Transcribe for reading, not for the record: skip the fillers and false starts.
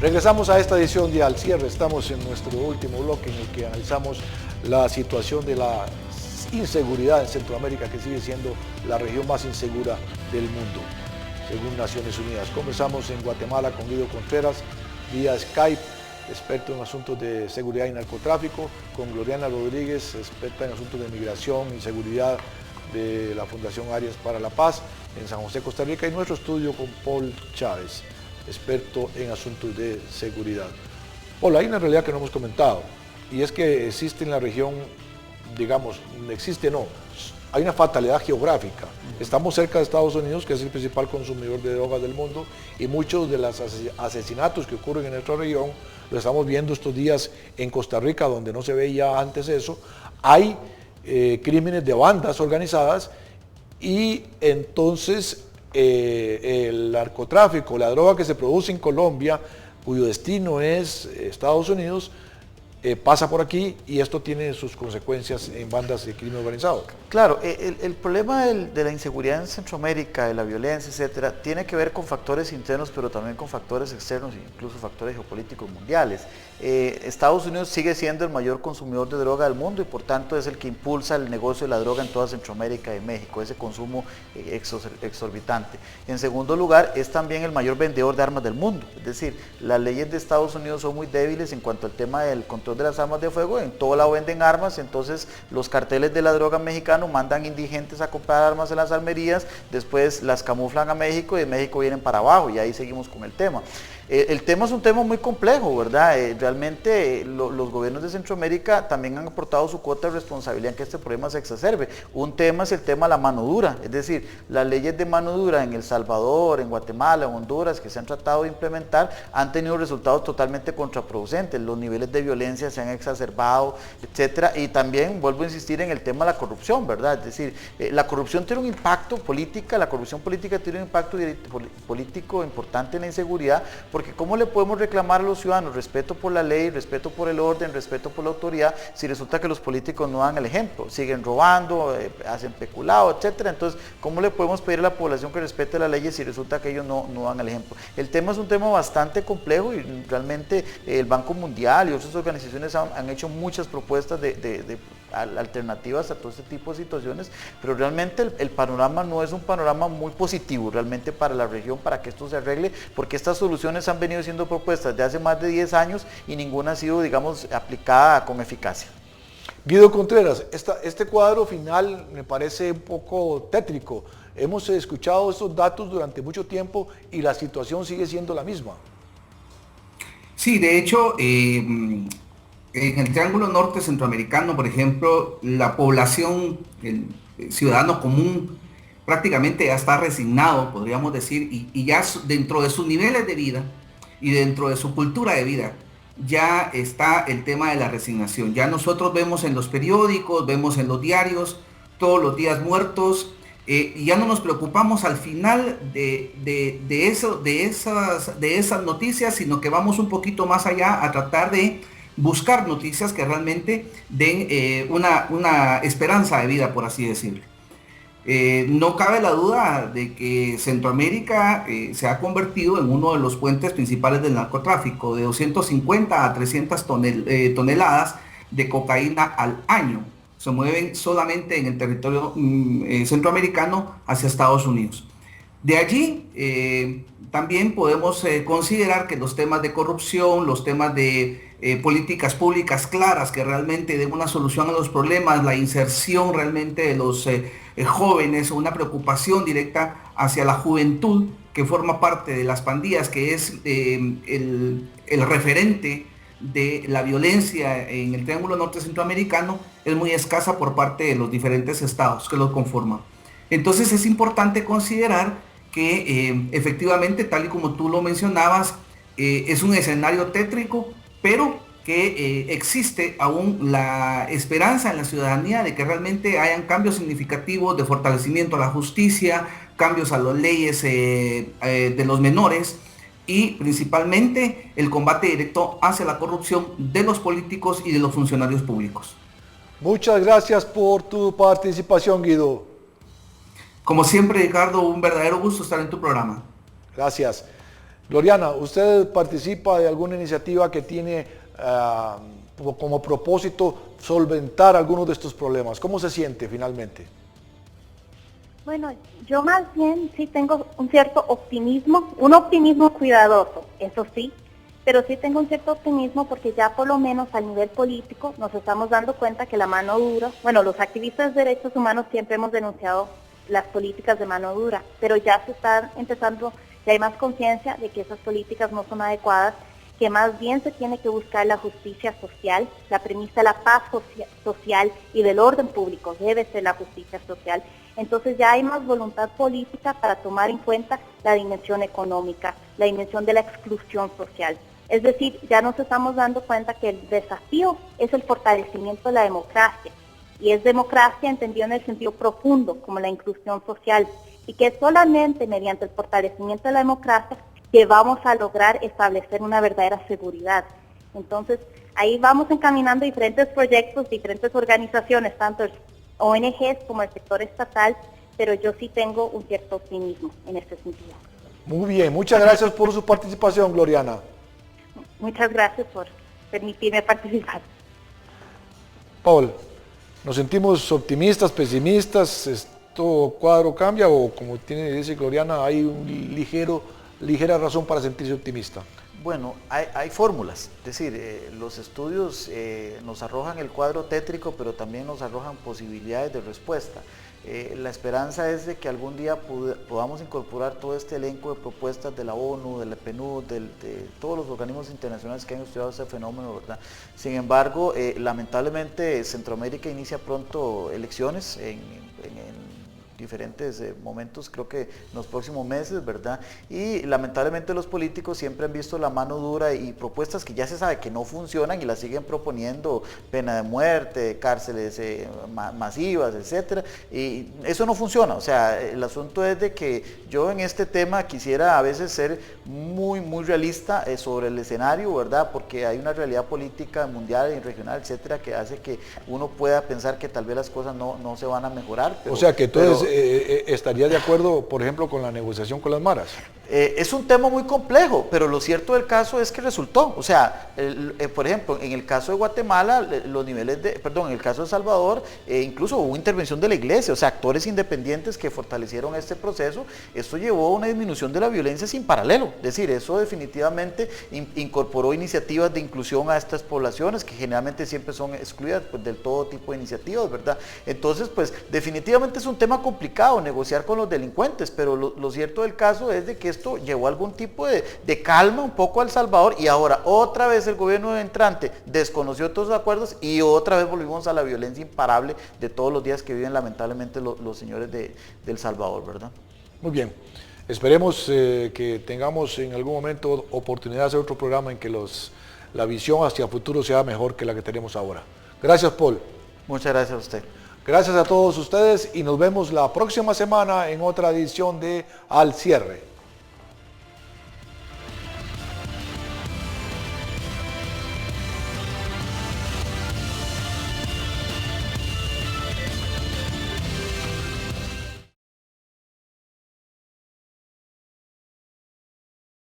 Regresamos a esta edición de Al Cierre. Estamos en nuestro último bloque en el que analizamos la situación de la inseguridad en Centroamérica, que sigue siendo la región más insegura del mundo, según Naciones Unidas. Conversamos en Guatemala con Guido Contreras vía Skype, experto en asuntos de seguridad y narcotráfico, con Gloriana Rodríguez, experta en asuntos de migración y seguridad de la Fundación Arias para la Paz en San José, Costa Rica, y nuestro estudio con Paul Chávez, experto en asuntos de seguridad. Paul, hay una realidad que no hemos comentado, y es que existe en la región, digamos, hay una fatalidad geográfica. Estamos cerca de Estados Unidos, que es el principal consumidor de drogas del mundo, y muchos de los asesinatos que ocurren en nuestra región, lo estamos viendo estos días en Costa Rica, donde no se veía antes eso. Hay crímenes de bandas organizadas, y entonces el narcotráfico, la droga que se produce en Colombia, cuyo destino es Estados Unidos, pasa por aquí, y esto tiene sus consecuencias en bandas de crimen organizado. Claro, el problema de la inseguridad en Centroamérica, de la violencia, etcétera, tiene que ver con factores internos, pero también con factores externos, incluso factores geopolíticos mundiales. Estados Unidos sigue siendo el mayor consumidor de droga del mundo, y por tanto es el que impulsa el negocio de la droga en toda Centroamérica y México, ese consumo exorbitante. En segundo lugar, es también el mayor vendedor de armas del mundo, es decir, las leyes de Estados Unidos son muy débiles en cuanto al tema del control de las armas de fuego. En todo lado venden armas, entonces los carteles de la droga mexicanos mandan indigentes a comprar armas en las armerías, después las camuflan a México, y de México vienen para abajo, y ahí seguimos con el tema. El tema es un tema muy complejo, ¿verdad? Realmente los gobiernos de Centroamérica también han aportado su cuota de responsabilidad en que este problema se exacerbe. Un tema es el tema de la mano dura, es decir, las leyes de mano dura en El Salvador, en Guatemala, en Honduras, que se han tratado de implementar, han tenido resultados totalmente contraproducentes. Los niveles de violencia se han exacerbado, etcétera, y también vuelvo a insistir en el tema de la corrupción, ¿verdad? Es decir, la corrupción tiene un impacto político, la corrupción política tiene un impacto político importante en la inseguridad, porque ¿cómo le podemos reclamar a los ciudadanos respeto por la ley, respeto por el orden, respeto por la autoridad, si resulta que los políticos no dan el ejemplo? Siguen robando, hacen peculado, etcétera. Entonces, ¿cómo le podemos pedir a la población que respete las leyes si resulta que ellos no dan el ejemplo? El tema es un tema bastante complejo, y realmente el Banco Mundial y otras organizaciones han hecho muchas propuestas de alternativas a todo este tipo de situaciones, pero realmente el panorama no es un panorama muy positivo realmente para la región, para que esto se arregle, porque estas soluciones han venido siendo propuestas de hace más de 10 años y ninguna ha sido, digamos, aplicada con eficacia. Guido Contreras, este cuadro final me parece un poco tétrico. Hemos escuchado estos datos durante mucho tiempo y la situación sigue siendo la misma. Sí, de hecho, en el Triángulo Norte Centroamericano, por ejemplo, la población, el ciudadano común, prácticamente ya está resignado, podríamos decir, y ya dentro de sus niveles de vida y dentro de su cultura de vida, ya está el tema de la resignación. Ya nosotros vemos en los periódicos, vemos en los diarios, todos los días muertos, y ya no nos preocupamos al final de esas noticias, sino que vamos un poquito más allá a tratar de buscar noticias que realmente den una esperanza de vida, por así decirlo. No cabe la duda de que Centroamérica se ha convertido en uno de los puentes principales del narcotráfico, de 250 a 300 toneladas de cocaína al año. Se mueven solamente en el territorio centroamericano hacia Estados Unidos. De allí también podemos considerar que los temas de corrupción, los temas de políticas públicas claras que realmente den una solución a los problemas, la inserción realmente de los jóvenes, una preocupación directa hacia la juventud que forma parte de las pandillas, que es el referente de la violencia en el Triángulo Norte Centroamericano, es muy escasa por parte de los diferentes estados que lo conforman. Entonces es importante considerar que efectivamente, tal y como tú lo mencionabas, es un escenario tétrico, pero que existe aún la esperanza en la ciudadanía de que realmente hayan cambios significativos de fortalecimiento a la justicia, cambios a las leyes de los menores, y principalmente el combate directo hacia la corrupción de los políticos y de los funcionarios públicos. Muchas gracias por tu participación, Guido. Como siempre, Ricardo, un verdadero gusto estar en tu programa. Gracias. Gloriana, ¿usted participa de alguna iniciativa que tiene como propósito solventar algunos de estos problemas? ¿Cómo se siente finalmente? Bueno, yo más bien sí tengo un cierto optimismo, un optimismo cuidadoso, eso sí, pero sí tengo un cierto optimismo porque ya por lo menos a nivel político nos estamos dando cuenta que la mano dura, bueno, los activistas de derechos humanos siempre hemos denunciado las políticas de mano dura, pero ya se están empezando, ya hay más conciencia de que esas políticas no son adecuadas, que más bien se tiene que buscar la justicia social, la premisa de la paz social y del orden público, debe ser la justicia social. Entonces ya hay más voluntad política para tomar en cuenta la dimensión económica, la dimensión de la exclusión social. Es decir, ya nos estamos dando cuenta que el desafío es el fortalecimiento de la democracia, y es democracia entendido en el sentido profundo, como la inclusión social, y que es solamente mediante el fortalecimiento de la democracia que vamos a lograr establecer una verdadera seguridad. Entonces, ahí vamos encaminando diferentes proyectos, diferentes organizaciones, tanto ONGs como el sector estatal, pero yo sí tengo un cierto optimismo en este sentido. Muy bien, muchas gracias por su participación, Gloriana. Muchas gracias por permitirme participar. Paul, ¿nos sentimos optimistas, pesimistas? ¿Esto cuadro cambia o, como dice Gloriana, hay un ligera razón para sentirse optimista? Bueno, hay fórmulas, es decir, los estudios nos arrojan el cuadro tétrico, pero también nos arrojan posibilidades de respuesta. La esperanza es de que algún día podamos incorporar todo este elenco de propuestas de la ONU, de la PNUD, de todos los organismos internacionales que han estudiado este fenómeno, ¿verdad? Sin embargo, lamentablemente Centroamérica inicia pronto elecciones en diferentes momentos, creo que en los próximos meses, ¿verdad? Y lamentablemente los políticos siempre han visto la mano dura y propuestas que ya se sabe que no funcionan y las siguen proponiendo, pena de muerte, cárceles masivas, etcétera, y eso no funciona. O sea, el asunto es de que yo en este tema quisiera a veces ser muy realista sobre el escenario, ¿verdad? Porque hay una realidad política mundial y regional, etcétera, que hace que uno pueda pensar que tal vez las cosas no se van a mejorar. O sea que entonces estaría de acuerdo, por ejemplo, con la negociación con las maras. Es un tema muy complejo, pero lo cierto del caso es que resultó. O sea, por ejemplo, en el caso de Guatemala, los niveles en el caso de El Salvador, incluso hubo intervención de la iglesia, o sea, actores independientes que fortalecieron este proceso. Esto llevó a una disminución de la violencia sin paralelo. Es decir, eso definitivamente incorporó iniciativas de inclusión a estas poblaciones, que generalmente siempre son excluidas pues, del todo tipo de iniciativas, ¿verdad? Entonces, pues, definitivamente es un tema complicado negociar con los delincuentes, pero lo cierto del caso es de que esto llevó algún tipo de calma un poco a El Salvador, y ahora otra vez el gobierno entrante desconoció todos los acuerdos y otra vez volvimos a la violencia imparable de todos los días que viven lamentablemente los señores de El Salvador, ¿verdad? Muy bien, esperemos que tengamos en algún momento oportunidad de hacer otro programa en que la visión hacia el futuro sea mejor que la que tenemos ahora. Gracias, Paul. Muchas gracias a usted. Gracias a todos ustedes y nos vemos la próxima semana en otra edición de Al Cierre.